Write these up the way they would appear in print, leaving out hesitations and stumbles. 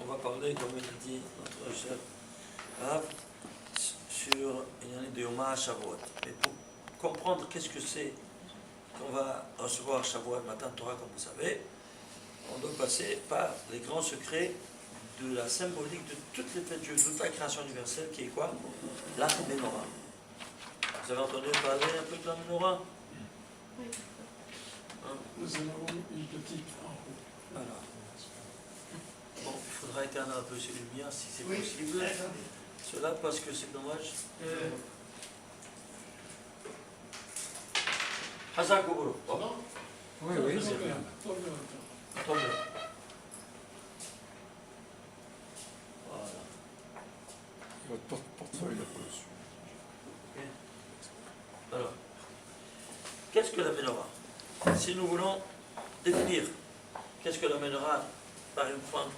On va parler, comme il dit notre cher Rav, sur l'année de Yom HaShavuot. Mais pour comprendre qu'est-ce que c'est qu'on va recevoir Shavuot Matan Torah, comme vous savez, on doit passer par les grands secrets de la symbolique de toutes les fêtes juives, de toute la création universelle, qui est quoi? La Menorah. Vous avez entendu parler un peu de la Menorah? Oui. Nous en avons une petite en haut. Voilà. Bon, il faudra éteindre un peu ces lumières si c'est possible. Cela parce que c'est dommage. Hazak Oboro. Oui, c'est bien. Voilà. Votre portefeuille là dessus. Alors, qu'est-ce que la Menorah? Si nous voulons définir qu'est-ce que la Menorah par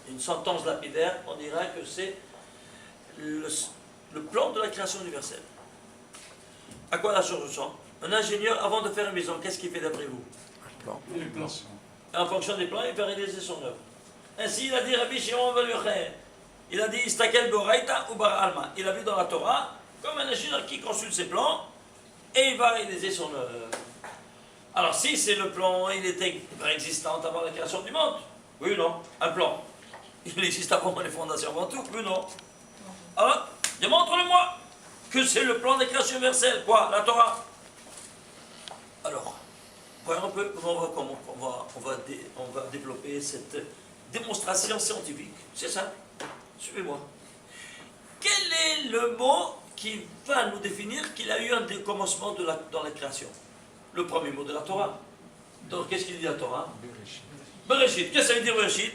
une sentence lapidaire, on dira que c'est le plan de la création universelle. À quoi la chose ressemble? Un ingénieur, avant de faire une maison, qu'est-ce qu'il fait d'après vous? Les plans. En fonction des plans, il va réaliser son œuvre. Ainsi, il a dit Rabbi Shimon ben Yochai, il a dit Istakel Boraita ou Bar Alma. Il a vu dans la Torah comme un ingénieur qui consulte ses plans et il va réaliser son œuvre. Alors, si c'est le plan, il était préexistant avant la création du monde, oui ou non? Un plan. Il existe avant les fondations, avant tout, oui ou non? Alors, démontre-le-moi que c'est le plan de la création universelle, quoi, la Torah. Alors, voyons un peu comment on va développer cette démonstration scientifique. C'est ça. Suivez-moi. Quel est le mot qui va nous définir qu'il a eu un commencement dans la création? Le premier mot de la Torah. Donc, qu'est-ce qu'il dit la Torah? Bereshit. Qu'est-ce que ça veut dire Bereshit?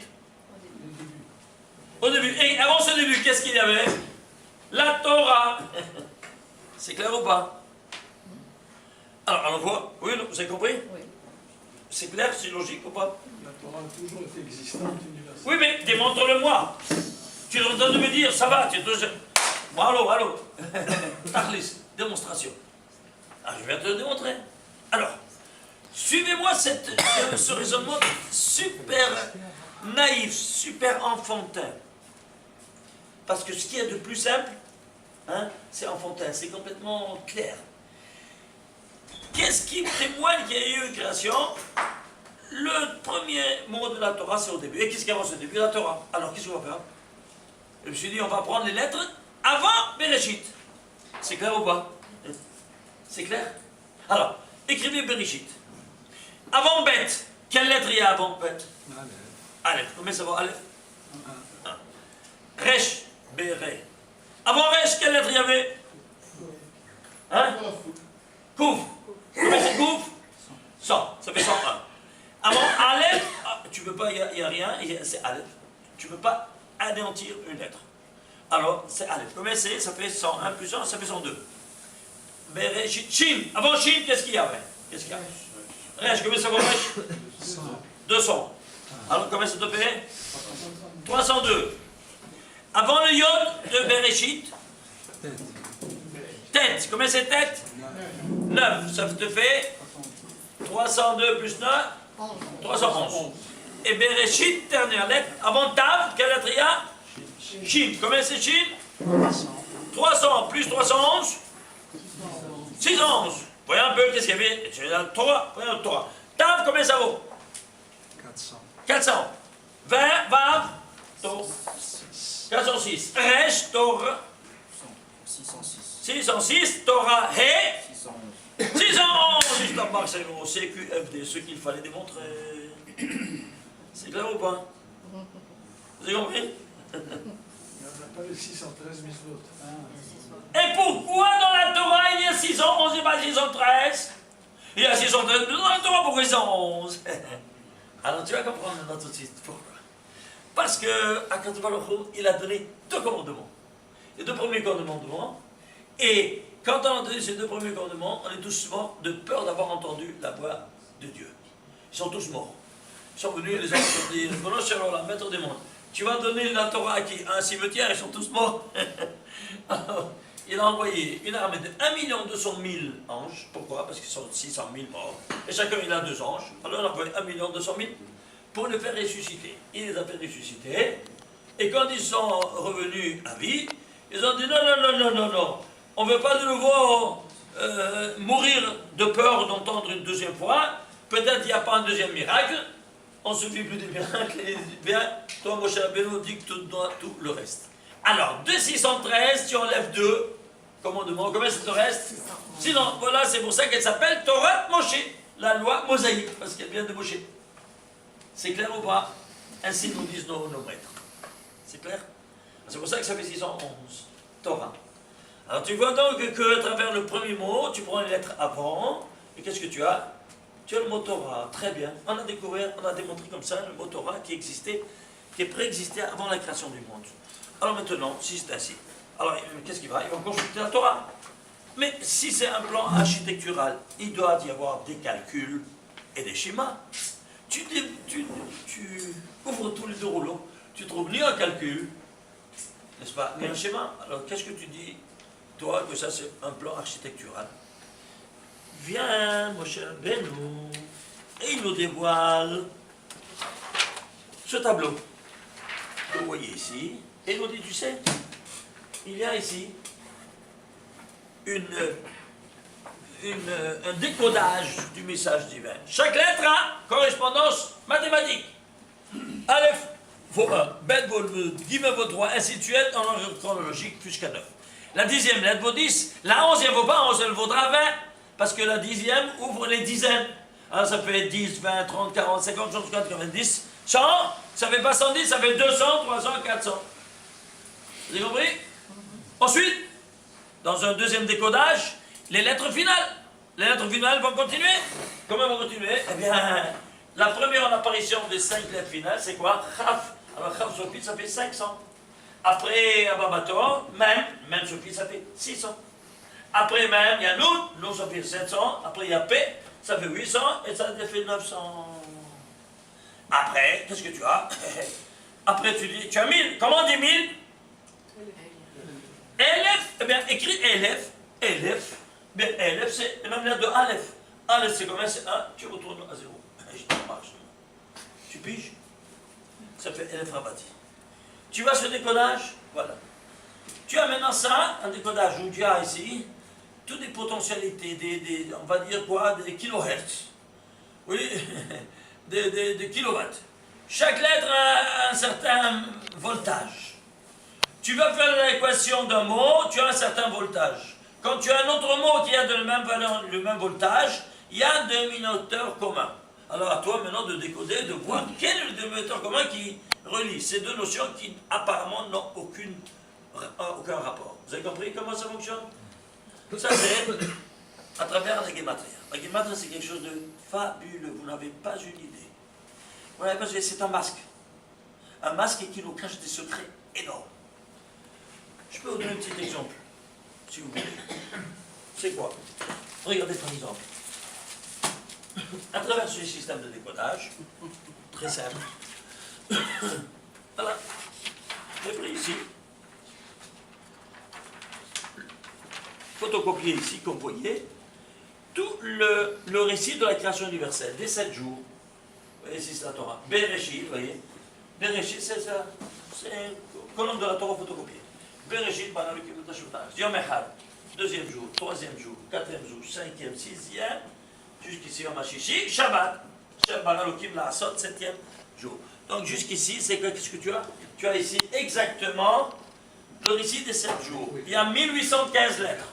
Au début. Et avant ce début, qu'est-ce qu'il y avait? La Torah. C'est clair ou pas? Alors, on voit. Oui, vous avez compris? Oui. C'est clair, c'est logique ou pas? La Torah a toujours été existante, universelle. Oui, mais démontre-le-moi. Tu es en train de me dire, ça va, tu es toujours... Bon, allô. Tachlis, démonstration. Ah, je viens te le démontrer. Alors, suivez-moi ce raisonnement super naïf, super enfantin. Parce que ce qu'il y a de plus simple, hein, c'est enfantin, c'est complètement clair. Qu'est-ce qui témoigne qu'il y a eu une création? Le premier mot de la Torah, c'est au début. Et qu'est-ce qu'il y a avant ce début? La Torah. Alors, qu'est-ce qu'on va faire? Je me suis dit, on va prendre les lettres avant Bereshit. C'est clair ou pas? C'est clair? Alors, écrivez Bereshit. Avant Bet, quelle lettre il y a avant Bet? Aleph. Combien ça va? Aleph? Resh, Béré. Avant Resh, quelle lettre il y avait? Hein? Kouf. Combien c'est Kouf? 100. Ça fait 101. Avant Aleph, tu ne peux pas, il n'y a rien, c'est Aleph. Tu ne peux pas anéantir une lettre. Alors, c'est Aleph. Combien c'est? Ça fait 101 plus 1, ça fait 102. Bereshit, Shin. Avant Shin, qu'est-ce qu'il y avait? Qu'est-ce qu'il y a? Resh, combien ça va Resh? 200. Alors, combien ça te fait? 302. Avant le Yod de Bereshit, tête. Combien c'est tête? 9. Ça te fait 302 plus 9, 311. Et Bereshit, dernière lettre. Avant Tav, quelle lettre il y a? Shin. Combien c'est Shin? 300 plus 311, 611. Voyez un peu qu'est-ce qu'il y avait. C'est la Torah. Voyez la Torah. Tav, combien ça vaut? 400. 20, Vav, 406. Resh, Torah. 606. Torah, He. 611. Juste en bas, c'est le mot CQFD, ce qu'il fallait démontrer. C'est clair ou pas? Vous avez compris? Il n'y en a pas les 613 mitzvot. Et pourquoi dans la Torah il y a 611 et pas 613? Il y a 613 dans la Torah, pourquoi 611? Alors tu vas comprendre maintenant tout de suite pourquoi. Parce que Akadosh Baruch Hu, il a donné 2 commandements. Les 2 premiers commandements. Et quand on a entendu ces 2 premiers commandements, on est tous morts de peur d'avoir entendu la voix de Dieu. Ils sont tous morts. Ils sont venus, les anges ont dit, maître des mondes, tu vas donner la Torah à un cimetière, ils sont tous morts. Alors, il a envoyé une armée de 1 200 000 anges. Pourquoi? Parce qu'ils sont 600 000 morts. Et chacun il a 2 anges. Alors il a envoyé 1 200 000 pour les faire ressusciter. Il les a fait ressusciter, et quand ils sont revenus à vie, ils ont dit non, non, non, non, non, non, on ne veut pas de nouveau mourir de peur d'entendre une deuxième fois, peut-être il n'y a pas un deuxième miracle, on ne se fait plus des miracles, et bien, toi, Moshe Rabbeinu, dicte-toi tout le reste. Alors, de 613, tu enlèves 2, commandements, combien ça te reste? Sinon, voilà, c'est pour ça qu'elle s'appelle Torah Moshe, la loi mosaïque, parce qu'elle vient de Moshe. C'est clair ou pas? Ainsi nous disent nos maîtres. C'est clair? C'est pour ça que ça fait 611, Torah. Alors tu vois donc que à travers le premier mot, tu prends les lettres avant, et qu'est-ce que tu as? Tu as le mot Torah, très bien. On a découvert, on a démontré comme ça le mot Torah qui existait, qui préexistait avant la création du monde. Alors maintenant, si c'est ainsi, alors qu'est-ce qu'il va? Ils vont consulter la Torah. Mais si c'est un plan architectural, il doit y avoir des calculs et des schémas. Tu ouvres tous les deux rouleaux, tu trouves ni un calcul, n'est-ce pas, ni un schéma. Alors qu'est-ce que tu dis, toi, que ça c'est un plan architectural? Viens, mon cher Benou, et il nous dévoile ce tableau que vous voyez ici, et il nous dit, tu sais, il y a ici un décodage du message divin. Chaque lettre a correspondance mathématique. Aleph vaut 1, Bet vaut 2, Gimel vaut 3, ainsi de suite, en ordre chronologique jusqu'à 9. La 10e lettre vaut 10, la 11e vaut pas 11, elle vaudra 20, parce que la 10e ouvre les dizaines. Alors ça fait 10, 20, 30, 40, 50, 60, 90, 100, ça fait pas 110, ça fait 200, 300, 400. Vous avez compris? Ensuite, dans un deuxième décodage, les lettres finales. Les lettres finales vont continuer. Comment vont continuer? Eh bien, la première en apparition des 5 lettres finales, c'est quoi? Chaf. Alors, Chaf Sophie, ça fait 500. Après, Ababator, même Sophie, ça fait 600. Après, même, il y a Noun, ça fait 700. Après, il y a P, ça fait 800. Et ça fait 900. Après, qu'est-ce que tu as? Après, tu dis, tu as 1000. Comment on dit 1000? Elef, eh bien, écrit Elef. Elef. Bien, Elef, c'est la même lettre de Aleph. Aleph, c'est combien? C'est 1, tu retournes à 0. Je marche. Tu piges? Ça fait Elef Rabati. Tu vois ce décodage? Voilà. Tu as maintenant ça, un décodage où tu as ici toutes des potentialités, on va dire quoi? Des kilohertz. Oui, des kilowatts. Chaque lettre a un certain voltage. Tu vas faire l'équation d'un mot, tu as un certain voltage. Quand tu as un autre mot qui a de la même valeur, le même voltage, il y a un dénominateur commun. Alors à toi maintenant de décoder, de voir quel est le dénominateur commun qui relie ces deux notions qui apparemment n'ont aucun rapport. Vous avez compris comment ça fonctionne? Ça c'est à travers la guématria. La guématria c'est quelque chose de fabuleux, vous n'avez pas une idée. Vous n'avez pas une idée, c'est un masque. Un masque qui nous cache des secrets énormes. Je peux vous donner un petit exemple, si vous voulez. C'est quoi? Regardez par exemple. À travers ce système de décodage, très simple. Voilà. J'ai pris ici. Photocopier ici, comme vous voyez, tout le récit de la création universelle, des 7 jours. Vous voyez ici, c'est la Torah. Bereshit, vous voyez. Bereshit, c'est ça. C'est une colonne de la Torah photocopiée. Bereshit, bara Elokim et Hashemot. Yom Echad, deuxième jour, troisième jour, quatrième jour, cinquième, sixième, jusqu'ici Yom HaShishi, Shabbat. Bara Elokim la'asot, septième jour. Donc jusqu'ici, c'est qu'est-ce que tu as? Tu as ici exactement le récit des 7 jours. Il y a 1815 lettres.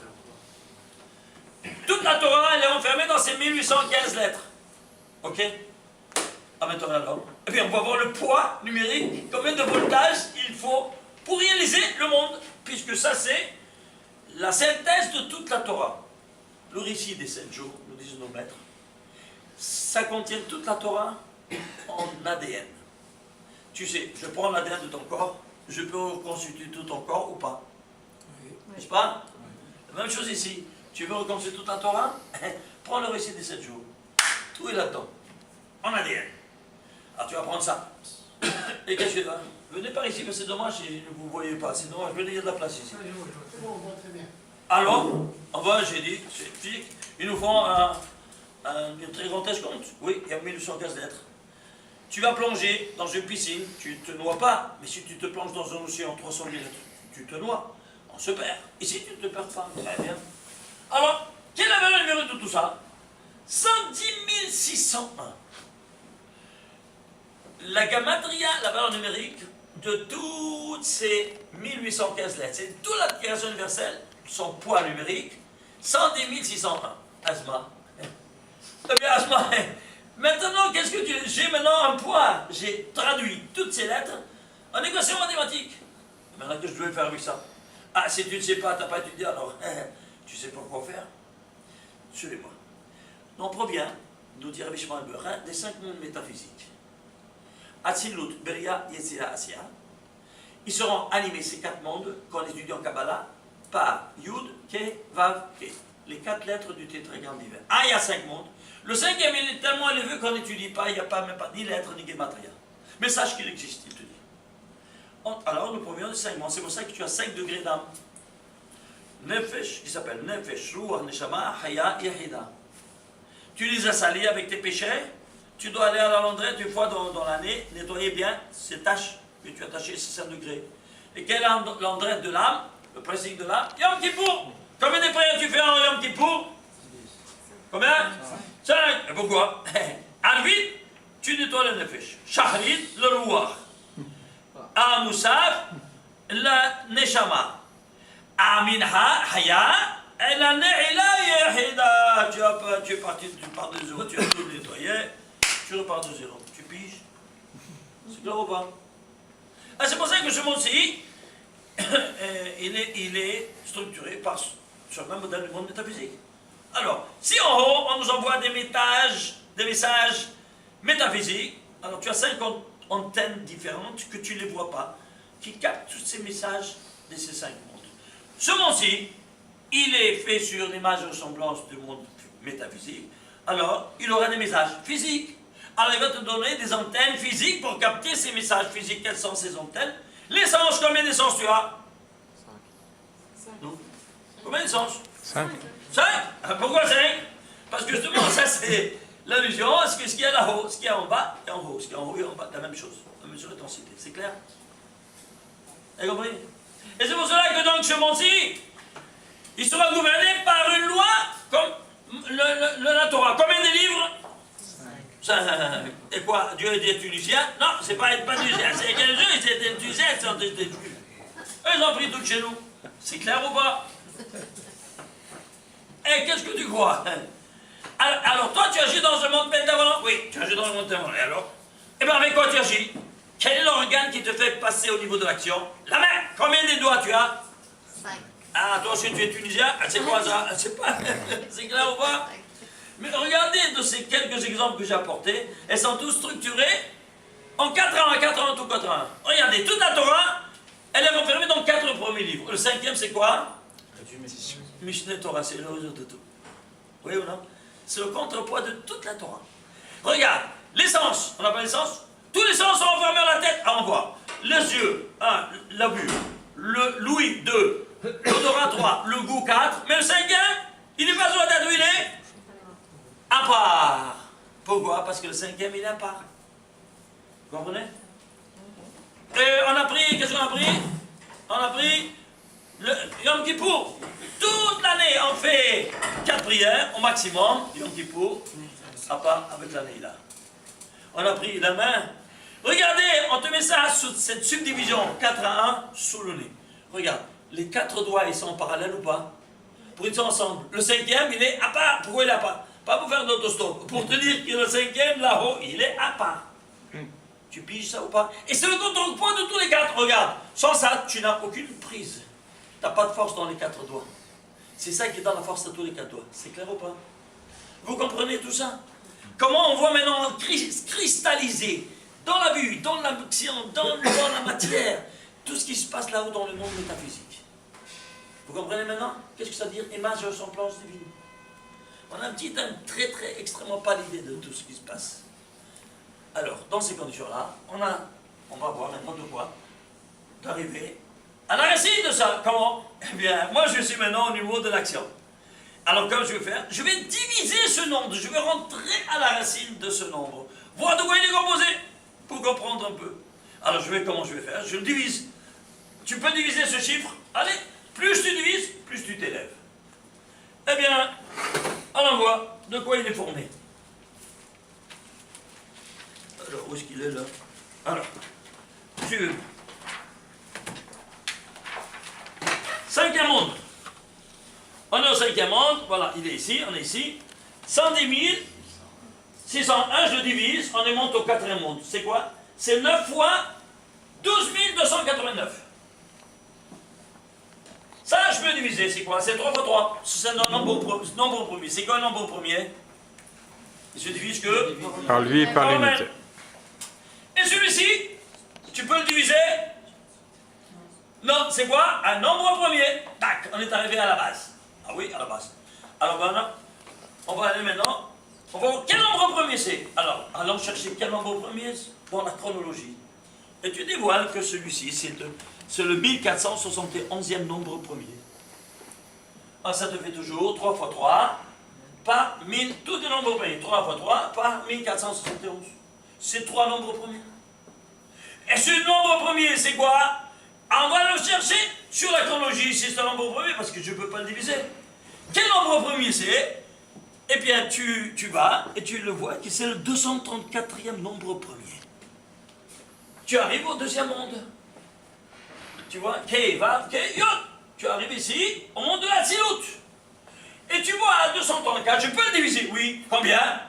Toute la Torah, elle est enfermée dans ces 1815 lettres. Ok? Ah, maintenant alors. Et puis on va voir le poids numérique, combien de voltage il faut pour réaliser le monde, puisque ça c'est la synthèse de toute la Torah. Le récit des 7 jours, nous disent nos maîtres, ça contient toute la Torah en ADN. Tu sais, je prends l'ADN de ton corps, je peux reconstituer tout ton corps ou pas? N'est-ce pas? La même chose ici. Tu veux reconstituer toute la Torah? Prends le récit des 7 jours. Tout est là-dedans. En ADN. Alors tu vas prendre ça. Et qu'est-ce que tu vas? Venez par ici, mais c'est dommage si vous ne voyez pas. C'est dommage, venez, il y a de la place ici. C'est bon, on voit très bien. Alors, en bas, j'ai dit, c'est physique, ils nous font un très grand escompte. Oui, il y a 1815 lettres. Tu vas plonger dans une piscine, tu ne te noies pas. Mais si tu te plonges dans un océan 300 000 mètres, tu te noies. On se perd. Ici, tu ne te perds pas. Très bien. Alors, quelle est la valeur numérique de tout ça? 110 601. La gamatria, la valeur numérique de toutes ces 1815 lettres, c'est toute la création universelle, son poids numérique, 110 601. Asma. Eh bien, Asma, maintenant, qu'est-ce que tu... J'ai maintenant un poids. J'ai traduit toutes ces lettres en équation mathématique. Maintenant, qu'est-ce que je dois faire avec ça? Ah, si tu ne sais pas, tu n'as pas étudié, alors tu sais pas quoi faire. Suivez-moi. On provient, nous dit Rabbi Shimon Berin, des 5 mondes métaphysiques. Atzilut, Beria, Yetzira, Asiya. Ils seront animés, ces 4 mondes, qu'on étudie en Kabbalah, par Yud, Ke, Vav, Ke. Les 4 lettres du tétragramme divin. Ah, il y a 5 mondes. Le 5e, il est tellement élevé qu'on n'étudie pas, il n'y a pas, même pas ni lettres, ni gematria. Mais sache qu'il existe, il te dit. Alors, nous provenons de 5 mondes. C'est pour ça que tu as 5 degrés d'âme. Nefesh, qui s'appelle Nefesh, Ruach, Neshama, Haya, Yehida. Tu les as salis avec tes péchés. Tu dois aller à la laundrette une fois dans l'année, nettoyer bien ces taches que tu as tachées, ces 5 degrés. Et quelle est la laundrette de l'âme? Le principe de l'âme? Yom Kippour. Combien de prières tu fais en Yom Kippour? Combien? 5. Et pourquoi? Arvit, tu nettoies le Nefesh. Shahrit, le Ruach. À Moussaf, le Neshama. À Minha, Haya, et la Ne'ila Yehida. Tu es parti, tu pars de zéro, tu as tout nettoyé, tu repars de zéro. Tu piges? C'est clair ou pas? Ah, c'est pour ça que ce monde-ci, il est structuré sur le même modèle du monde métaphysique. Alors, si en haut, on nous envoie des messages métaphysiques, alors tu as 5 antennes différentes que tu ne les vois pas, qui captent tous ces messages de ces 5 mondes. Ce monde-ci, il est fait sur l'image et ressemblance du monde métaphysique, alors il aura des messages physiques. Alors il va te donner des antennes physiques pour capter ces messages physiques. Quelles sont ces antennes? Les sens, combien de sens tu as? 5. Non. Combien de sens? 5. 5? Pourquoi 5? Parce que justement, ça c'est l'allusion à ce qu'il y a là-haut, ce qu'il y a en bas et en haut. Ce qu'il y a en haut et en bas, la même chose. La mesure est en cité. C'est clair? Vous avez compris? Et c'est pour cela que donc ce monde-ci, il sera gouverné par une loi comme la Torah. Combien de livres? 5. Et quoi? Dieu est tunisien? Non, c'est pas tunisien. C'est quel jeu? Ils étaient tunisiens, ils sont des juifs. Ils ont pris tout chez nous. C'est clair ou pas? Et qu'est-ce que tu crois? Alors toi, tu agis dans un monde pentavalent? Oui, tu agis dans un monde pentavalent. Et alors? Eh bien, avec quoi tu agis? Quel est l'organe qui te fait passer au niveau de l'action? La main. Combien de doigts tu as? 5. Ah, toi aussi tu es tunisien? C'est quoi ça? C'est pas... C'est clair ou pas? Mais regardez de ces quelques exemples que j'ai apportés, elles sont toutes structurées en 4 ans, 4 ans, tout 4 ans. Regardez, toute la Torah, elle est renfermée dans 4 premiers livres. Le 5e, c'est quoi? Mishneh Torah, c'est le réseau de tout. Oui ou non? C'est le contrepoids de toute la Torah. Regarde, les sens, on n'a pas les sens? Tous les sens sont enfermés dans la tête. Ah, on voit. Les yeux, 1, la vue, l'ouïe, 2, l'odorat, 3, le goût, 4. Mais le 5e, il n'est pas sur la tête, où il est? À part. Pourquoi? Parce que le 5e, il est à part. Vous comprenez? Et on a pris, qu'est-ce qu'on a pris? On a pris le Yom Kippour. Toute l'année, on fait 4 prières au maximum, Yom Kippour, à part avec l'année là. On a pris la main. Regardez, on te met ça sous cette subdivision 4 à 1 sous le nez. Regarde, les 4 doigts, ils sont parallèles ou pas? Pour ils sont ensemble. Le 5e, il est à part. Pourquoi il est à part? Pas pour faire d'autostop. Pour te dire que le 5e, là-haut, il est à part. Tu piges ça ou pas? Et c'est le contrepoids de tous les 4. Regarde, sans ça, tu n'as aucune prise. Tu n'as pas de force dans les 4 doigts. C'est ça qui donne la force à tous les 4 doigts. C'est clair ou pas? Vous comprenez tout ça? Comment on voit maintenant cristalliser dans la vue, dans l'action, dans la matière, tout ce qui se passe là-haut dans le monde métaphysique. Vous comprenez maintenant? Qu'est-ce que ça veut dire? Image et ressemblance divine. On a très extrêmement pas l'idée de tout ce qui se passe. Alors, dans ces conditions-là, on va voir maintenant de quoi? D'arriver à la racine de ça. Comment? Eh bien, moi je suis maintenant au niveau de l'action. Alors, comme je vais faire, je vais diviser ce nombre, je vais rentrer à la racine de ce nombre. Voir de quoi il est composé. comprendre un peu. Alors, comment je vais faire? Je le divise. Tu peux diviser ce chiffre. Allez, plus tu divises, plus tu t'élèves. Eh bien, on en voit de quoi il est formé. Alors, où est-ce qu'il est là? Alors, sur cinquième monde. On est au cinquième monde, voilà, il est ici, on est ici. 110 601, je le divise, on est monte au quatrième monde. C'est quoi? C'est 9 fois 12 289. Ça, je peux diviser, c'est quoi? C'est 3 fois 3. C'est un nombre premier. C'est quoi un nombre premier? Il se divise que Par lui et par l'unité. Et celui-ci, tu peux le diviser? Non, c'est quoi? Un nombre premier. Tac, on est arrivé à la base. Ah oui, à la base. Alors maintenant, on va aller maintenant. On va voir quel nombre premier c'est. Alors, allons chercher quel nombre premier dans la chronologie. Et tu dévoiles que celui-ci, c'est le 1471e nombre premier. Ah, ça te fait toujours 3 fois 3 par 1000, tous les nombres premiers. 3 fois 3 par 1471. C'est 3 nombres premiers. Et ce nombre premier, c'est quoi? On va le chercher sur la chronologie, c'est un nombre premier, parce que je ne peux pas le diviser. Quel nombre premier c'est? Eh bien, tu vas et tu le vois que c'est le 234e nombre premier. Tu arrives au deuxième monde. Tu vois, K, Vav, K, Yod. Tu arrives ici, au monde de la Tzilut. Et tu vois, à 234, je peux le diviser. Oui, combien?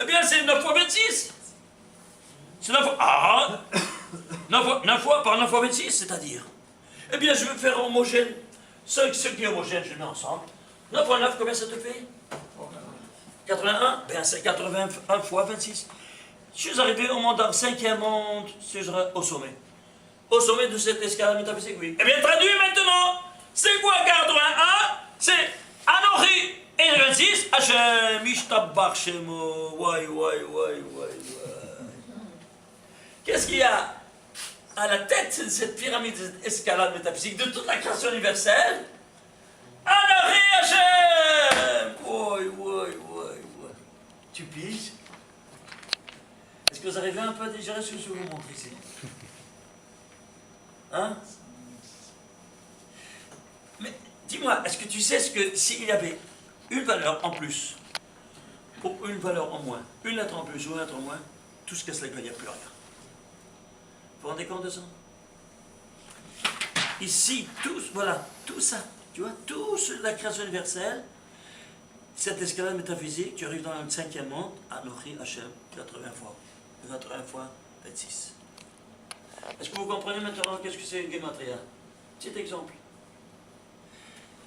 Eh bien, c'est 9 fois 26. C'est 9 fois... Ah 9 fois par 9 fois 26, c'est-à-dire. Eh bien, je vais faire homogène. Ce qui est homogène, je le mets ensemble. 9 fois 9, combien ça te fait? 81? Ben, c'est 81 fois 26. Je suis arrivé au monde, dans le cinquième monde, je serai au sommet. Au sommet de cette escalade métaphysique, oui. Eh bien, traduis maintenant. C'est quoi 81? C'est Anochi et le 26. Hachem, Ishtabach Shemo. Wai. Qu'est-ce qu'il y a à la tête de cette pyramide d'escalade métaphysique de toute la création universelle? Anochi Hachem. Wai. Tu piges? Est-ce que vous arrivez un peu à digérer ce que je vous montre ici? Hein? Mais dis-moi, est-ce que tu sais ce que s'il y avait une valeur en plus, ou une valeur en moins, une lettre en plus ou une lettre en moins, tout ce que cela il n'y a plus rien. Vous vous rendez compte de ça? Ici, voilà, tout ça, tu vois, tout la création universelle, cette escalade métaphysique, tu arrives dans le cinquième monde, Anochi Hachem, 80 fois 26. Est-ce que vous comprenez maintenant qu'est-ce que c'est une gematria? Petit exemple.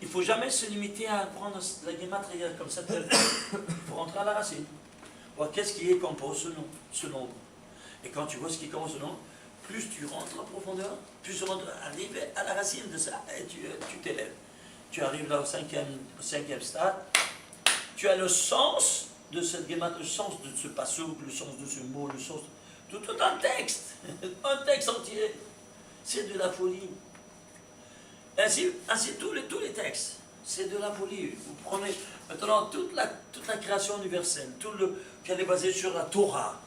Il ne faut jamais se limiter à prendre la gematria comme ça. Il faut rentrer à la racine. Voir qu'est-ce qui compose ce nombre. Et quand tu vois ce qui compose ce nombre, plus tu rentres en profondeur, plus tu arrives à la racine de ça et tu t'élèves. Tu arrives là au cinquième stade. Tu as le sens de cette gematria, le sens de ce passouk, le sens de ce mot, le sens de tout un texte entier. C'est de la folie. Ainsi tous les textes, c'est de la folie. Vous prenez maintenant toute la création universelle, qu'elle est basée sur la Torah.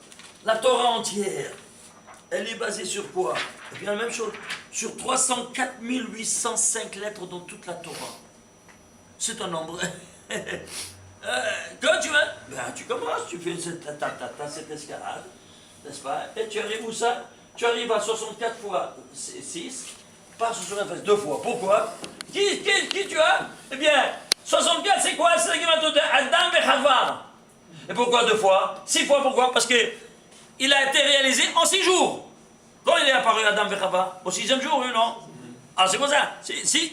La Torah entière, elle est basée sur quoi? Eh bien, la même chose, sur 304 805 lettres dans toute la Torah. C'est un nombre. Quand tu commences, tu fais cette escalade, n'est-ce pas? Et tu arrives où ça? Tu arrives à 64 fois 6, par 75, 2 fois. Pourquoi? Qui tu as? Eh bien, 64 c'est quoi? C'est l'équivalent de Adam et Chava. Et pourquoi 2 fois? 6 fois, pourquoi? Parce que il a été réalisé en 6 jours. Quand il est apparu Adam et Chava? Au 6e jour, oui, non? Alors c'est comme ça.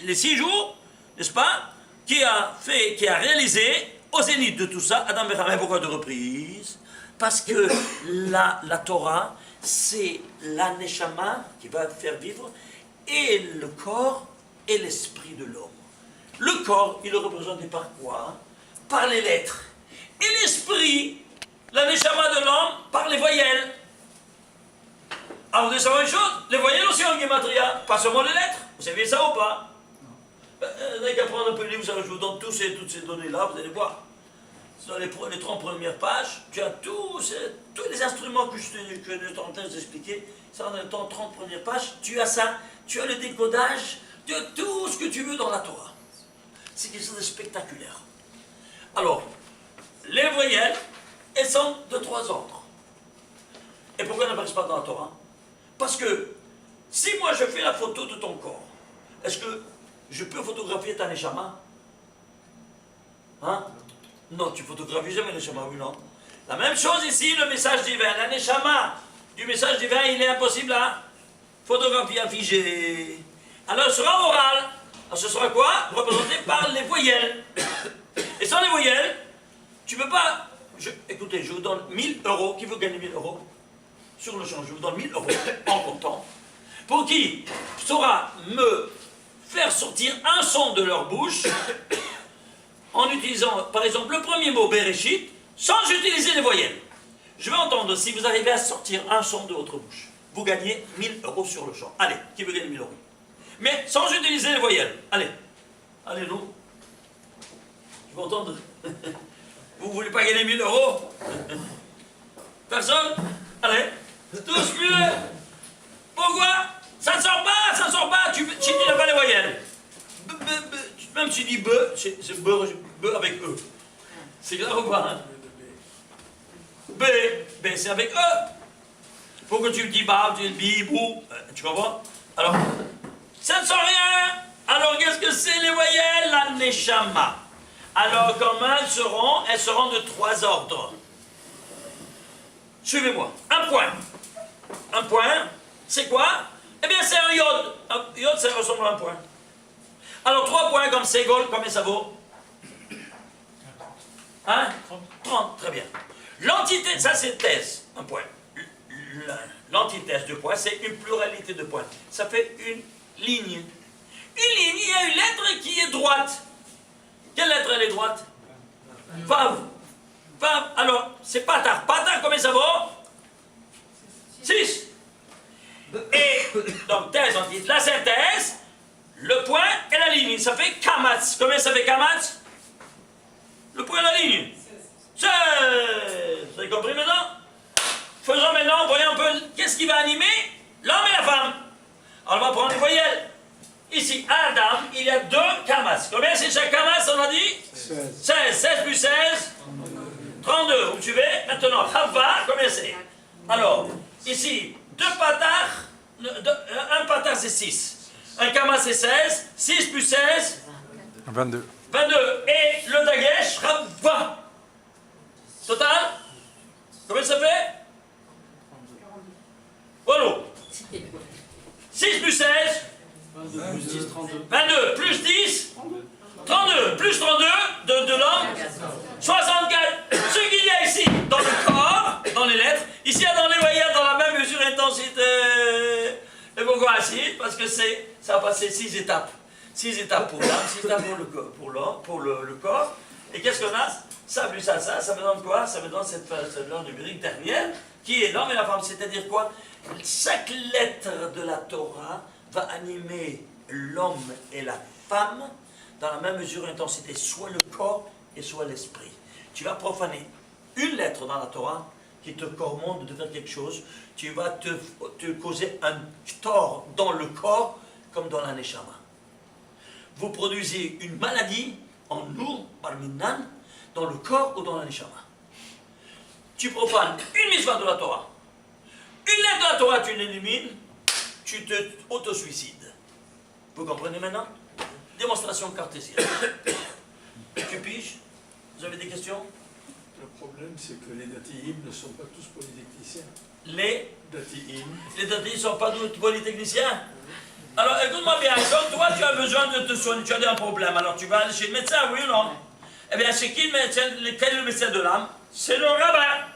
Les 6 jours, n'est-ce pas? Qui a réalisé au zénith de tout ça, Adam et Chava. Pourquoi de reprise? Parce que la Torah, c'est la neshama qui va faire vivre et le corps et l'esprit de l'homme. Le corps, il est représenté par quoi? Par les lettres. Et l'esprit, la neshama de l'homme, par les voyelles. Alors vous devez savoir une chose, les voyelles aussi en gematria, pas seulement les lettres. Vous savez ça ou pas? Vous n'avez qu'à prendre un peu le livre, je vous donne toutes ces données-là, vous allez voir. Dans les 30 premières pages, tu as tous les instruments que je suis en train d'expliquer. Ça, dans les 30 premières pages, tu as ça. Tu as le décodage de tout ce que tu veux dans la Torah. C'est quelque chose de spectaculaire. Alors, les voyelles, elles sont de 3 ordres. Et pourquoi elles n'apparaissent pas dans la Torah? Parce que si moi je fais la photo de ton corps, est-ce que je peux photographier ta neshama? Hein? Non, tu photographies jamais le neshama, oui, non. La même chose ici, le message divin. La neshama du message divin, il est impossible à photographier, à figer. Alors, ce sera oral. Alors, ce sera quoi? Représenté par les voyelles. Et sans les voyelles, tu ne peux pas... Écoutez, je vous donne 1000 euros. Qui veut gagner 1000 euros? Sur le champ, je vous donne 1000 euros en comptant. Pour qui saura me faire sortir un son de leur bouche en utilisant, par exemple, le premier mot Bereshit, sans utiliser les voyelles. Je vais entendre si vous arrivez à sortir un son de votre bouche. Vous gagnez 1000 euros sur le champ. Allez, qui veut gagner 1000 euros? Mais sans utiliser les voyelles. Allez. Allez, nous. Je veux entendre. Vous ne voulez pas gagner 1000 euros? Personne? Allez. Tous mieux. Pourquoi? Ça ne sort pas, ça ne sort pas. Tu n'as pas les voyelles. Même si tu dis B, c'est B avec E. C'est clair ou pas? Hein? B, c'est avec E. Pourquoi tu me dis Bab, tu dis Bibou? Tu comprends? Alors, ça ne sort rien. Alors, qu'est-ce que c'est les voyelles? La neshama. Alors, comment elles seront de 3 ordres. Suivez-moi. Un point. Un point, c'est quoi? Eh bien, c'est un iode. Un iode, ça ressemble à un point. Alors, 3 points comme ségol, combien ça vaut? Hein? 30, très bien. L'antithèse, ça c'est thèse, un point. L'antithèse de point, c'est une pluralité de points. Ça fait une ligne. Une ligne, il y a une lettre qui est droite. Quelle lettre elle est droite? Vav. Vav. Alors, c'est patar. Patar, combien ça vaut? 6. Et, donc, thèse, antithèse. La synthèse, le point et la ligne. Ça fait kamatz. Combien ça fait kamatz? Le point et la ligne. 16. Vous avez compris maintenant? Faisons maintenant, voyons un peu, qu'est-ce qui va animer l'homme et la femme? Alors, on va prendre les voyelles. Ici, Adam, il y a 2 kamas. Combien c'est chaque kamas, on a dit? 16. 16 plus 16? 32. Vous me suivez? Maintenant, Chava, combien c'est? Alors, ici, 2 patars, un patar c'est 6. Un kamas c'est 16. 6 plus 16? 22. 22. Et le dagesh, Chava. Total? Combien ça fait? Voilà. 6 plus 16? 22 plus 10, 32. 22 plus 10? 32. Plus 32 de l'homme? 64. Ce qu'il y a ici, dans le corps, dans les lettres, ici il y a dans les voyelles, dans la même mesure intensité. Et pourquoi ainsi? Parce que ça va passer 6 étapes. 6 étapes pour l'âme, 6 étapes pour le corps. Et qu'est-ce qu'on a? Ça plus ça me donne quoi? Ça me donne cette valeur numérique dernière, qui est l'homme et la femme. C'est-à-dire quoi? Chaque lettre de la Torah va animer l'homme et la femme dans la même mesure d'intensité, soit le corps et soit l'esprit. Tu vas profaner une lettre dans la Torah qui te commande de faire quelque chose, tu vas te causer un tort dans le corps comme dans la neshama. Vous produisez une maladie en nous, par minan, dans le corps ou dans la neshama. Tu profanes une mitzvah de la Torah. Une lettre de la Torah, tu l'élimines, tu te auto-suicides. Vous comprenez maintenant? Démonstration cartésienne. Tu piges? Vous avez des questions? Le problème, c'est que les datiim ne sont pas tous polytechniciens. Les Datiim. datims ne sont pas tous polytechniciens? Alors écoute-moi bien, comme toi tu as besoin de te soigner, tu as un problème, alors tu vas aller chez le médecin, oui ou non? Eh bien, c'est qui le médecin? Quel est le médecin de l'âme? C'est le rabbin.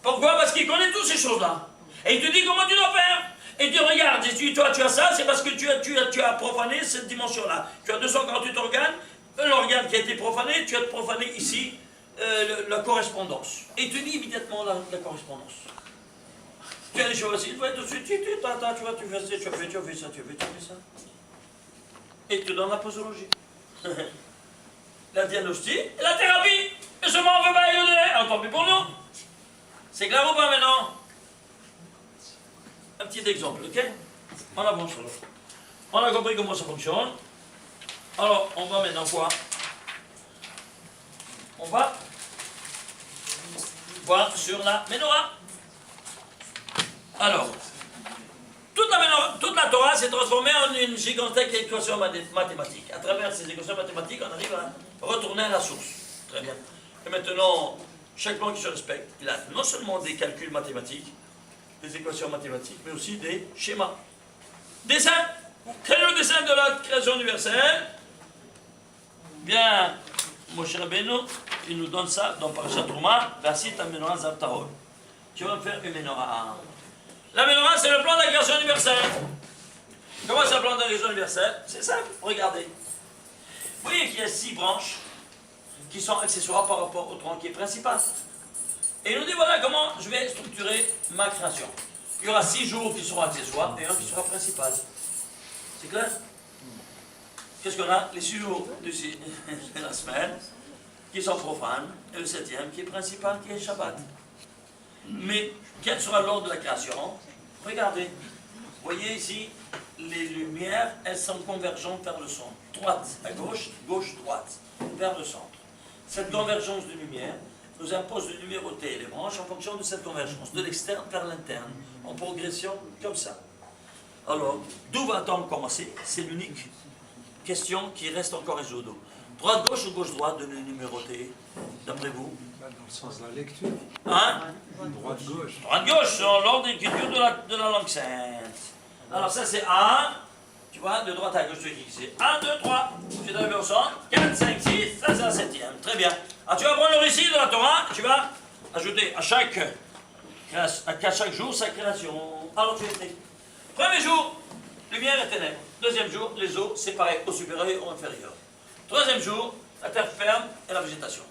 Pourquoi? Parce qu'il connaît toutes ces choses-là. Et il te dit comment tu dois faire. Et tu regardes, et tu dis, toi tu as ça, c'est parce que tu as profané cette dimension-là. Tu as 248 organes, l'organe qui a été profané, tu as profané ici la correspondance. Et il te dit immédiatement la correspondance. Tu as les choses aussi, tu vas tout de suite, tu fais ça, tu fais ça. Et il te donne la posologie. La diagnostic et la thérapie. Et ce m'en veut pas y tant pis pour nous. C'est clair ou pas maintenant? Un petit exemple, ok? On avance. On a compris comment ça fonctionne. Alors, on va maintenant quoi? On va voir sur la Ménorah. Alors, toute la Torah s'est transformée en une gigantesque équation mathématique. À travers ces équations mathématiques, on arrive à retourner à la source. Très bien. Et maintenant, chaque plan qui se respecte, il a non seulement des calculs mathématiques, des équations mathématiques, mais aussi des schémas. Dessin. Quel est le dessin de la création universelle? Bien, Moshe Rabbeinu, il nous donne ça dans Parashat Trouma, Vasit Menorah Zav Tahor. Tu vas me faire une Menorah. La Menorah, c'est le plan de la création universelle. Comment c'est le plan de la création universelle? C'est simple, regardez. Vous voyez qu'il y a 6 branches qui sont accessoires par rapport au tronc qui est principal. Et il nous dit, voilà comment je vais structurer ma création. Il y aura 6 jours qui seront accessoires et un qui sera principal. C'est clair? Qu'est-ce qu'on a? Les 6 jours de la semaine qui sont profanes et le 7e qui est principal, qui est Shabbat. Mais quel sera l'ordre de la création? Regardez, vous voyez ici, les lumières, elles sont convergentes vers le centre. Droite à gauche, gauche-droite, vers le centre. Cette convergence de lumière nous impose de numéroter les branches en fonction de cette convergence, de l'externe vers l'interne, en progression comme ça. Alors, d'où va-t-on commencer? C'est l'unique question qui reste encore résoudre. Droite-gauche ou gauche-droite de les numéroter, d'après vous? Dans le sens de la lecture. Hein? Droite-gauche. Droite-gauche, dans l'ordre d'écriture de la langue sainte. Alors ça c'est 1, tu vois, de droite à gauche, c'est 1, 2, 3. Tu es arrivé au centre, 4, 5, 6, ça c'est la 7e. Très bien. Alors tu vas prendre le récit de la Torah, tu vas ajouter à chaque jour sa création. Alors tu es premier jour, lumière et ténèbres. Deuxième jour, les eaux séparées au supérieur et au inférieur. Troisième jour, la terre ferme et la végétation.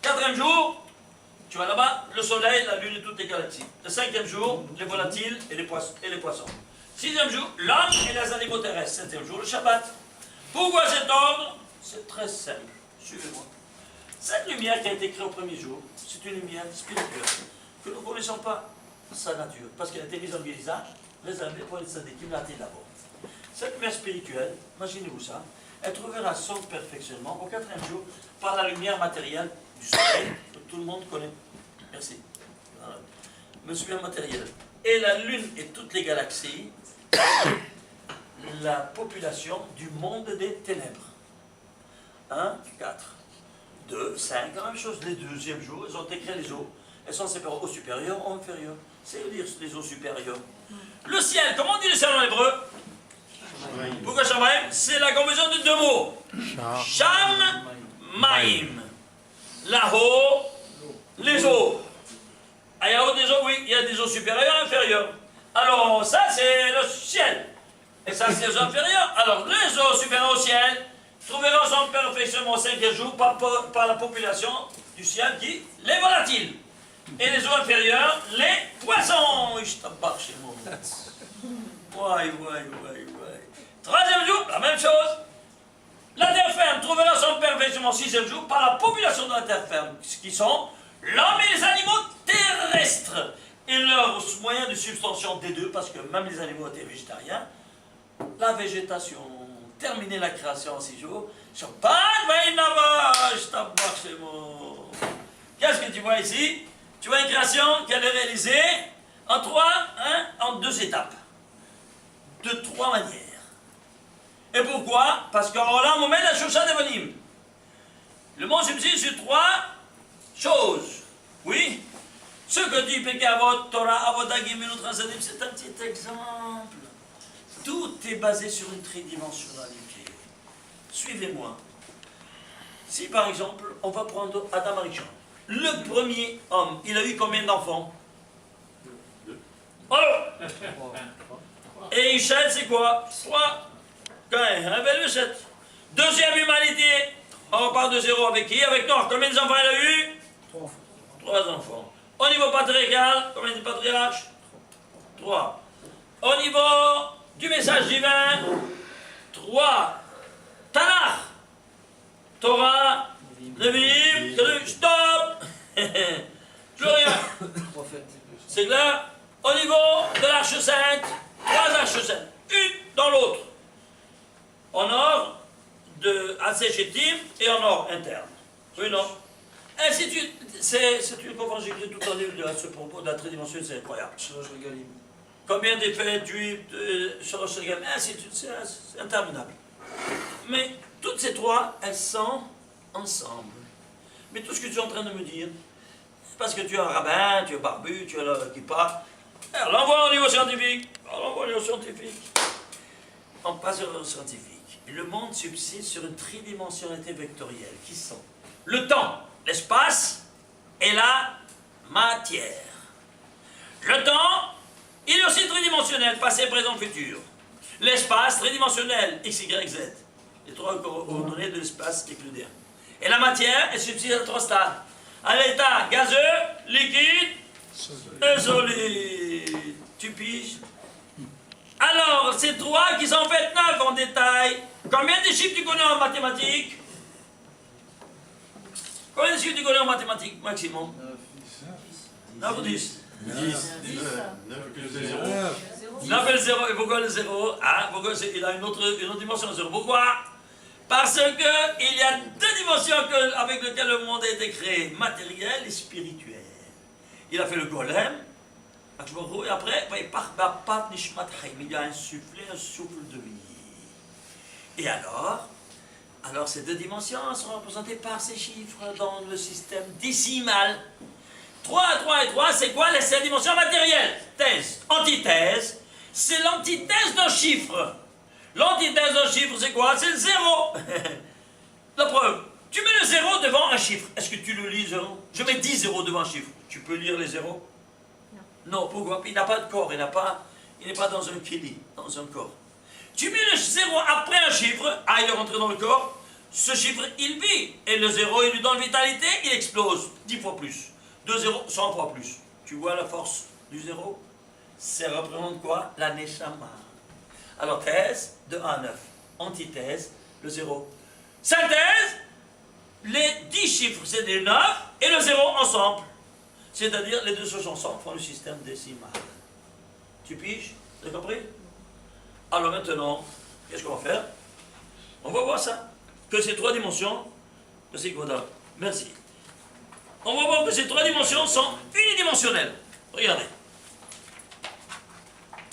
Quatrième jour, tu vas là-bas, le soleil, la lune et toutes les galaxies. Le 5e jour, les volatiles et les poissons. 6e jour, l'homme et les animaux terrestres. 7e jour, le Shabbat. Pourquoi cet ordre? C'est très simple. Suivez-moi. Cette lumière qui a été créée au premier jour, c'est une lumière spirituelle que nous ne connaissons pas sa nature, parce qu'elle a été mise en visage, réservée pour les tzadikim, la d'abord. Cette lumière spirituelle, imaginez-vous ça, elle trouvera son perfectionnement au 4e jour par la lumière matérielle du soleil que tout le monde connaît. Merci. Voilà. Le lumière matérielle. Et la lune et toutes les galaxies, la population du monde des ténèbres. 1, 4, 2, 5, la même chose. Les deuxièmes jours, elles ont écrit les eaux. Elles sont séparées au supérieur ou au inférieur. C'est dire les eaux supérieures. Le ciel, comment on dit le ciel en hébreu? Pourquoi Shamaim? C'est la combinaison de 2 mots. Sham, Maim. Là-haut, les eaux. Ah, il y a des eaux, oui, il y a des eaux supérieures et inférieures. Alors, ça, c'est le ciel. Et ça, c'est les eaux inférieures. Alors, les eaux supérieures au ciel trouveront son perfectionnement au 5e jour par la population du ciel qui, les volatiles. Et les eaux inférieures, les poissons. Je t'embarque chez moi. Ouais. 3e jour, la même chose. La terre ferme trouvera son perfectionnement au 6e jour par la population de la terre ferme, qui sont l'homme et les animaux terrestres. Et leurs moyens de substantion des deux, parce que même les animaux étaient végétariens. La végétation, terminer la création en 6 jours. Qu'est-ce que tu vois ici? Tu vois une création qu'elle est réalisée en 2 étapes. De 3 manières. Et pourquoi? Parce que là, on met la Shoshan Evonim. Le mot subsiste sur 3 choses. Oui? Ce que dit Pirkei Avot, Torah, Avoda, Gemilut, Chasadim, c'est un petit exemple. Tout est basé sur une tridimensionnalité. Suivez-moi. Si par exemple, on va prendre Adam Arishon, le premier homme, il a eu combien d'enfants? 2. Alors, et Ishad, c'est quoi? 3. Caïn, avec le 7. Deuxième humanité, on repart de 0 avec qui? Avec Noir. Combien d'enfants il a eu? 3 enfants. Au niveau patriarcal, combien de patriarches? 3. Au niveau du message divin, 3. Tanakh, Torah, Lévim, stop. Plus rien. C'est clair? Au niveau de l'arche sainte, 3 arches saintes, une dans l'autre. En or de Hatzechetim et en or interne. Oui, non? Ainsi de suite. C'est une conférence écrite tout en livre à ce propos de la tridimension, c'est incroyable. Combien d'effets juifs, Shorosh Regalim, ainsi de suite, c'est interminable. Mais toutes ces 3, elles sont ensemble. Mais tout ce que tu es en train de me dire, parce que tu es un rabbin, tu es barbu, tu es là qui part, alors l'envoie au niveau scientifique. On passe au scientifique. Le monde subsiste sur une tridimensionnalité vectorielle qui sont le temps, l'espace et la matière. Le temps, il est aussi tridimensionnel, passé, présent, futur. L'espace, tridimensionnel, x, y, z. Les 3 coordonnées de l'espace euclidien. Et la matière, elle subsiste à 3 stades. À l'état gazeux, liquide et solide. Tu piges? Alors, ces 3 qui sont en fait 9 en détail. Combien de chiffres tu connais en mathématiques? Combien de chiffres tu connais en mathématiques, maximum? 9 ou 10? 9 et le 0. Et pourquoi le 0? Ah, pourquoi il a une autre dimension, le 0. Pourquoi? Parce qu'il y a 2 dimensions avec lesquelles le monde a été créé, matériel et spirituel. Il a fait le golem, et après, il a insufflé un souffle de vie. Et alors ces 2 dimensions sont représentées par ces chiffres dans le système décimal. 3 et 3, c'est quoi les 7 dimensions matérielles? Thèse, antithèse, c'est l'antithèse d'un chiffre. L'antithèse d'un chiffre, c'est quoi? C'est le 0. La preuve, tu mets le 0 devant un chiffre. Est-ce que tu le lis, 0? Je mets 10 zéros devant un chiffre. Tu peux lire les zéros? Non, pourquoi? Il n'a pas de corps, il n'est pas dans un kili, dans un corps. Tu mets le 0 après un chiffre, il est rentré dans le corps, ce chiffre, il vit. Et le 0, il lui donne vitalité, il explose 10 fois plus. 2 zéros, 100 fois plus. Tu vois la force du 0? Ça représente quoi? La neshama. Alors, thèse, de 1 à 9. Antithèse, le 0. Synthèse, les 10 chiffres, c'est des 9 et le 0 ensemble. C'est-à-dire, les 2 choses ensemble font le système décimal. Tu piges? Tu as compris? Alors maintenant, qu'est-ce qu'on va faire? On va voir ça. Que ces 3 dimensions, merci. On va voir que ces 3 dimensions sont unidimensionnelles. Regardez.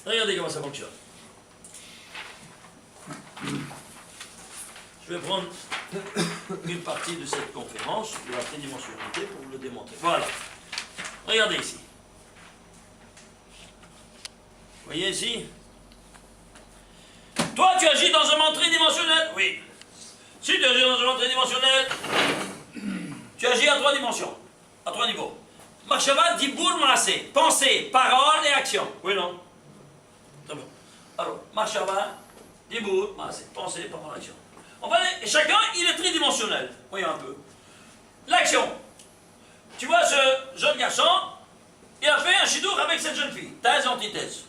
Regardez comment ça fonctionne. Je vais prendre une partie de cette conférence de la tridimensionnalité pour vous le démontrer. Voilà. Regardez ici. Vous voyez ici? Toi, tu agis dans un monde tridimensionnel? Oui. Si tu agis dans un monde tridimensionnel, tu agis à 3 dimensions, à 3 niveaux. Machava, dibour, maasé. Pensée, parole et action. Oui, non? Très bien. Alors, Machava, dibour, maasé. Pensée, parole, action. On va aller, et chacun, il est tridimensionnel. Voyons un peu. L'action. Tu vois, ce jeune garçon, il a fait un chidour avec cette jeune fille. Thèse, antithèse.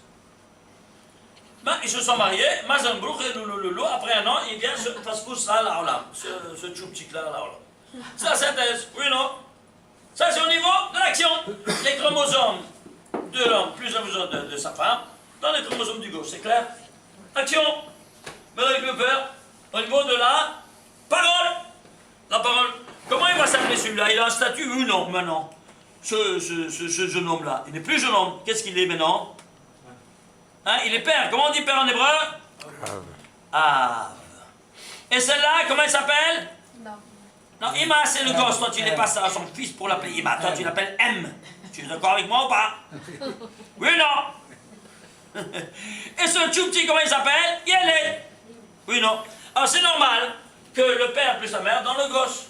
Ben, ils se sont mariés, Mazanbrouk et Louloulou, après un an, il vient se passe-pousse là, là, là, ce tchoupchik-là, là, là. C'est la synthèse, oui, non? Ça, c'est au niveau de l'action. Les chromosomes de l'homme, plus les chromosomes de sa femme, dans les chromosomes du gauche, c'est clair? Action. Maintenant, il peut faire au niveau de la parole. La parole. Comment il va s'appeler celui-là? Il a un statut ou non, maintenant? Ce jeune homme-là. Il n'est plus jeune homme. Qu'est-ce qu'il est maintenant? Hein, il est père. Comment on dit père en hébreu? Av. Et celle-là, comment elle s'appelle? Non, Ima, c'est le gosse. Toi, tu n'es pas ça à son fils pour l'appeler Ima. Toi, tu l'appelles M. Tu es d'accord avec moi ou pas? Oui ou non? Et ce tchoupti, comment il s'appelle? Yélé. Oui ou non? Alors, c'est normal que le père plus la mère dans le gosse.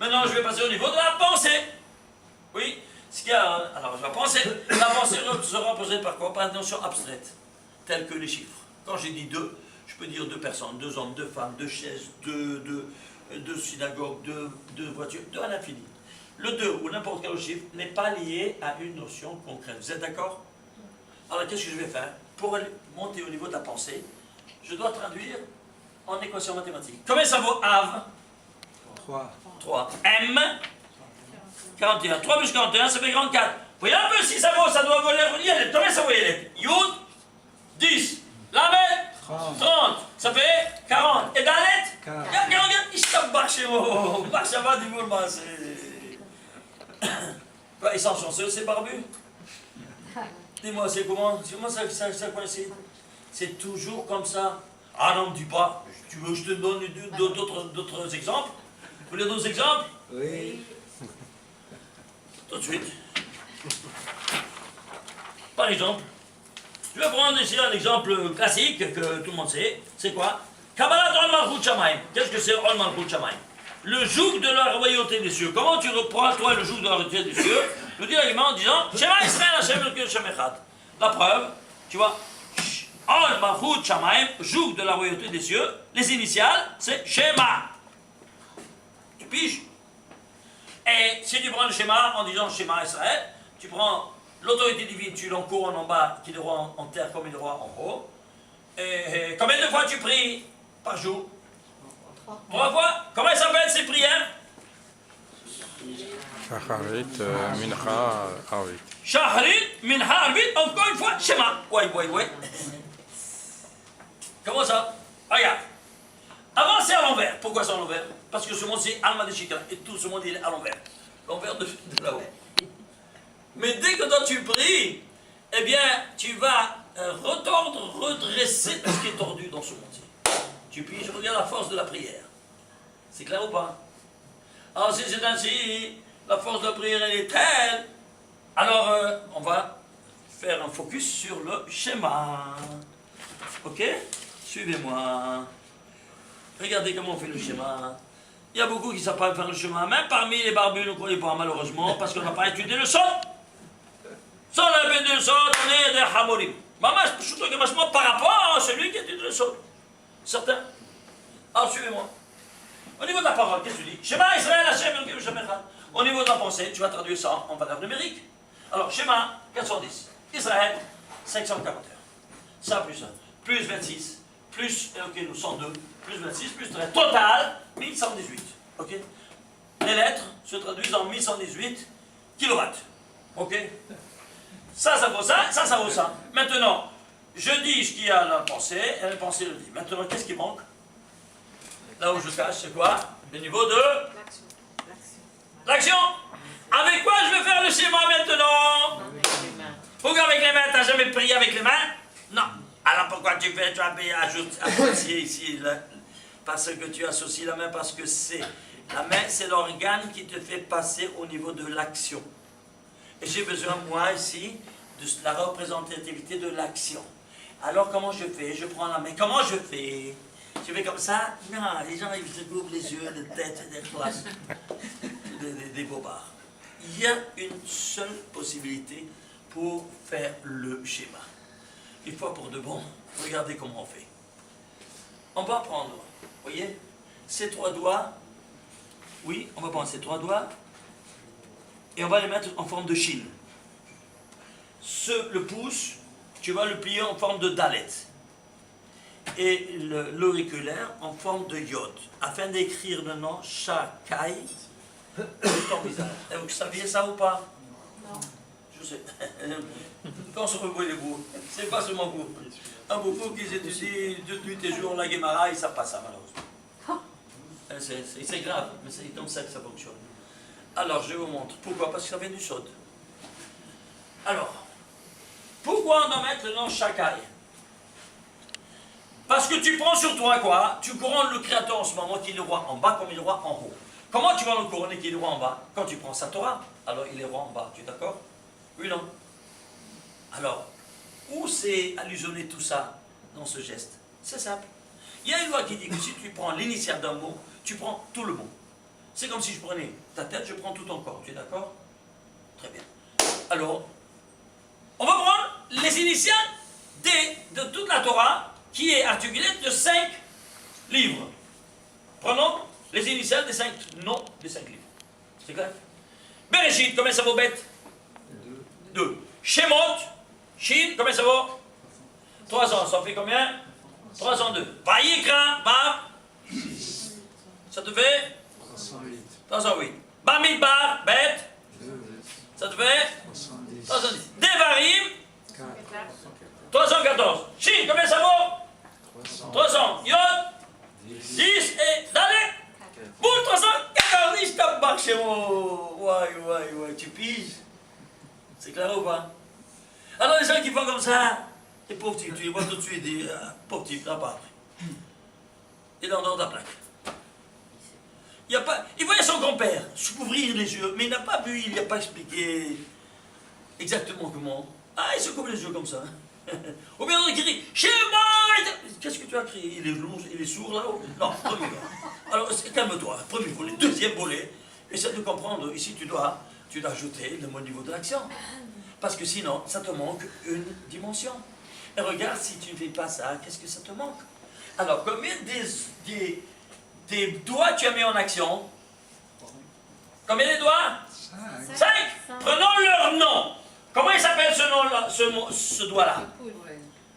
Maintenant, je vais passer au niveau de la pensée. Oui. Ce qu'il y a, alors, la pensée sera représentée par quoi? Par une notion abstraite, telle que les chiffres. Quand j'ai dit 2, je peux dire 2 personnes, 2 hommes, 2 femmes, 2 chaises, 2 synagogues, 2 voitures, 2 à l'infini. Le 2 ou n'importe quel chiffre n'est pas lié à une notion concrète. Vous êtes d'accord? Alors, qu'est-ce que je vais faire? Pour monter au niveau de la pensée, je dois traduire en équation mathématique. Combien ça vaut Av? 3. 3. M, 41. 3 plus 41, ça fait 44. Voyez un peu si ça vaut, ça doit voler. Combien ça vaut les lettres? Yud, 10. Lamed, 30. Ça fait 40. Et Dalet? 4. Ils sont chanceux, ces barbus. Dis-moi, c'est comment ça coïncide? C'est toujours comme ça. Ah non, ne me dis pas. Tu veux que je te donne d'autres exemples? Vous voulez d'autres exemples? Oui. Tout de suite. Par exemple, je vais prendre ici un exemple classique que tout le monde sait. C'est quoi? Kabbalat Ol Malchut Shamayim. Qu'est-ce que c'est Ol Malchut Shamayim? Le joug de la royauté des cieux. Comment tu reprends, toi, le joug de la royauté des cieux? Je dis l'argument en disant Shema Israël Hashem Elokeinu Hashem Echad. La preuve, tu vois, Ol Malchut Shamayim, joug de la royauté des cieux, les initiales, c'est Shema. Tu piges? Et si tu prends le schéma en disant Shema Israël, tu prends l'autorité divine, tu l'encours en bas, qui est le roi en terre comme il est le roi en haut. Et combien de fois tu pries par jour? 3 fois. Comment s'appellent ces prières? Shacharit, Mincha, Arvit. Shacharit, Mincha, Arvit, encore une fois, Shema. Ouais. Comment ça? Regarde. Avant c'est à l'envers. Pourquoi c'est à l'envers? Parce que ce monde c'est Alma de Shikra. Et tout ce monde il est à l'envers. L'envers de là-haut. Mais dès que toi tu pries, eh bien tu vas retordre, redresser tout ce qui est tordu dans ce monde-ci. Tu piges, regarde la force de la prière. C'est clair ou pas? Alors si c'est ainsi, la force de la prière elle est telle, alors on va faire un focus sur le schéma. Ok? Suivez-moi. Regardez comment on fait le schéma. Il y a beaucoup qui ne savent pas faire le schéma. Même parmi les barbus, ne croyez pas, malheureusement, parce qu'on n'a pas étudié le sol. Sans la baie de sol, on est des hamorim. Maman, je suis par rapport à celui qui étudie le sol. Certains. Alors, suivez-moi. Au niveau de la parole, qu'est-ce que tu dis? Shema Israël Hashem Elokeinu Hashem Echad. Au niveau de la pensée, tu vas traduire ça en valeur numérique. Alors, Shema, 410. Israël, 541. Ça plus 1. Plus 26. Plus Elokeinu, 102. Plus 26, plus 13. Total, 1118. Ok? Les lettres se traduisent en 1118 kilowatts. Ok? Ça vaut ça, ça vaut ça. Maintenant, je dis ce qu'il y a dans la pensée, et la pensée le dit. Maintenant, qu'est-ce qui manque? Là où je cache, c'est quoi? Le niveau de l'action. Avec quoi je vais faire le schéma maintenant? Pourquoi avec les mains? T'as jamais prié avec les mains? Non. Alors pourquoi tu fais? Tu as associé ici, là, parce que tu associes la main, parce que la main, c'est l'organe qui te fait passer au niveau de l'action. Et j'ai besoin, moi, ici, de la représentativité de l'action. Alors, comment je fais? Je prends la main. Comment je fais? Je fais comme ça? Non, les gens, ils se couvrent les yeux, les têtes, des classes, des bobards. Il y a une seule possibilité pour faire le schéma. Une fois pour de bon, regardez comment on fait. On va prendre, vous voyez, ces 3 doigts. Oui, on va prendre ces 3 doigts. Et on va les mettre en forme de chine. Le pouce, tu vas le plier en forme de dalet. Et l'auriculaire en forme de yod. Afin d'écrire le nom Shakai de ton visage. Et vous saviez ça ou pas? Non. Je sais. Quand on se revoit les bouts, c'est pas seulement vous. Un beaucoup qui étudient depuis tes jours la Gemara, ils ne savent pas ça malheureusement. C'est grave, mais c'est comme ça que ça fonctionne. Alors, je vous montre. Pourquoi? Parce que ça vient du sod. Alors, pourquoi on doit mettre le nom Shakai? Parce que tu prends sur toi quoi? Tu couronnes le Créateur en ce moment qui est le roi en bas comme il est le roi en haut. Comment tu vas le couronner qui est le roi en bas? Quand tu prends sa Torah, alors il est roi en bas. Tu es d'accord? Oui, non? Alors, où c'est allusionné tout ça dans ce geste? C'est simple. Il y a une loi qui dit que si tu prends l'initiale d'un mot, tu prends tout le mot. C'est comme si je prenais ta tête, je prends tout ton corps. Tu es d'accord? Très bien. Alors, on va prendre les initiales de toute la Torah qui est articulée de 5 livres. Prenons les initiales des 5 noms des 5 livres. C'est clair? Bereshit, combien ça vaut bête? 2. Shemot, Shin, combien ça vaut? 300, ça fait combien? 302. Vayikra, Vav, ça te fait 308. 308. Bamidbar, bête, 2, ça te fait 310. 310. Devarim, 4, 314. Shin, combien ça vaut 300. 300. Yod, 10 et Dalet. Boule 314. Je t'embarque chez moi. Ouais, tu piges. C'est clair ou pas? Alors les gens qui font comme ça, les pauvres types, tu les vois tout de suite, des pauvres types, là pas après. Et dans ta plaque. Il voyait son grand-père ouvrir les yeux, mais il n'a pas vu, il n'a pas expliqué exactement comment. Ah, il se coupe les yeux comme ça. Ou bien il crie, chez moi. Qu'est-ce que tu as crié? Il est sourd là-haut? Non, premier volet. Alors calme-toi, premier volet, deuxième volet. Essaie de comprendre, ici tu dois ajouter le niveau de l'action. Parce que sinon, ça te manque une dimension. Et regarde, si tu ne fais pas ça, qu'est-ce que ça te manque? Alors, combien des doigts tu as mis en action? Combien de doigts? 5. 5. Prenons leur nom. Comment il s'appelle ce nom-là, ce doigt-là?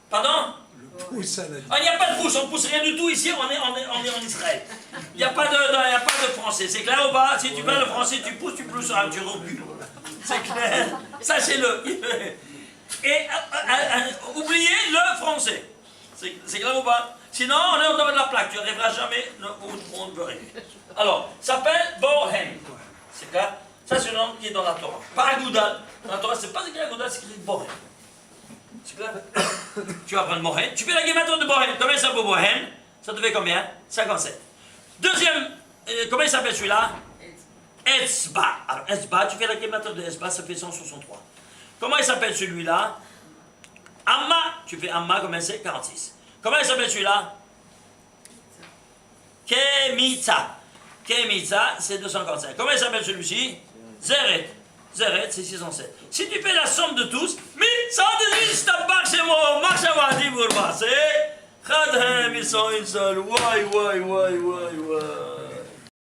Pardon? Le pouce à la Ah, il n'y a pas de pouce, on ne pousse rien du tout ici, on est en Israël. Il n'y a pas de français, c'est clair ou pas? Si tu parles le français, tu pousses tu recules. C'est clair, sachez-le. Et oubliez le français. C'est clair ou pas? Sinon, on est au devant de la plaque, tu n'arriveras jamais où on ne veut arriver. Alors, ça s'appelle Bohem. C'est clair? Ça, c'est un nom qui est dans la Torah. Pas Agoudal. Dans la Torah, c'est pas écrit Agoudal, c'est écrit Bohem. C'est clair? Tu vas prendre Bohem. Tu fais la guématron de Bohem. Combien ça vaut Bohem? Ça te fait combien? 57. Deuxième, comment il s'appelle celui-là? Etzba. Alors, Etzba, tu fais la guématron de Etzba, ça fait 163. Comment il s'appelle celui-là? Amma. Tu fais Amma, combien c'est? 46. Comment il s'appelle celui-là? Kemitza. Kemitza, c'est 245. Comment il s'appelle celui-ci? Zeret. Zeret, c'est 607. Si tu fais la somme de tous, mais ça dit, je t'embarque chez moi, marche à Wadi pour passer. Khadhem, ils sont une seule. Ouais.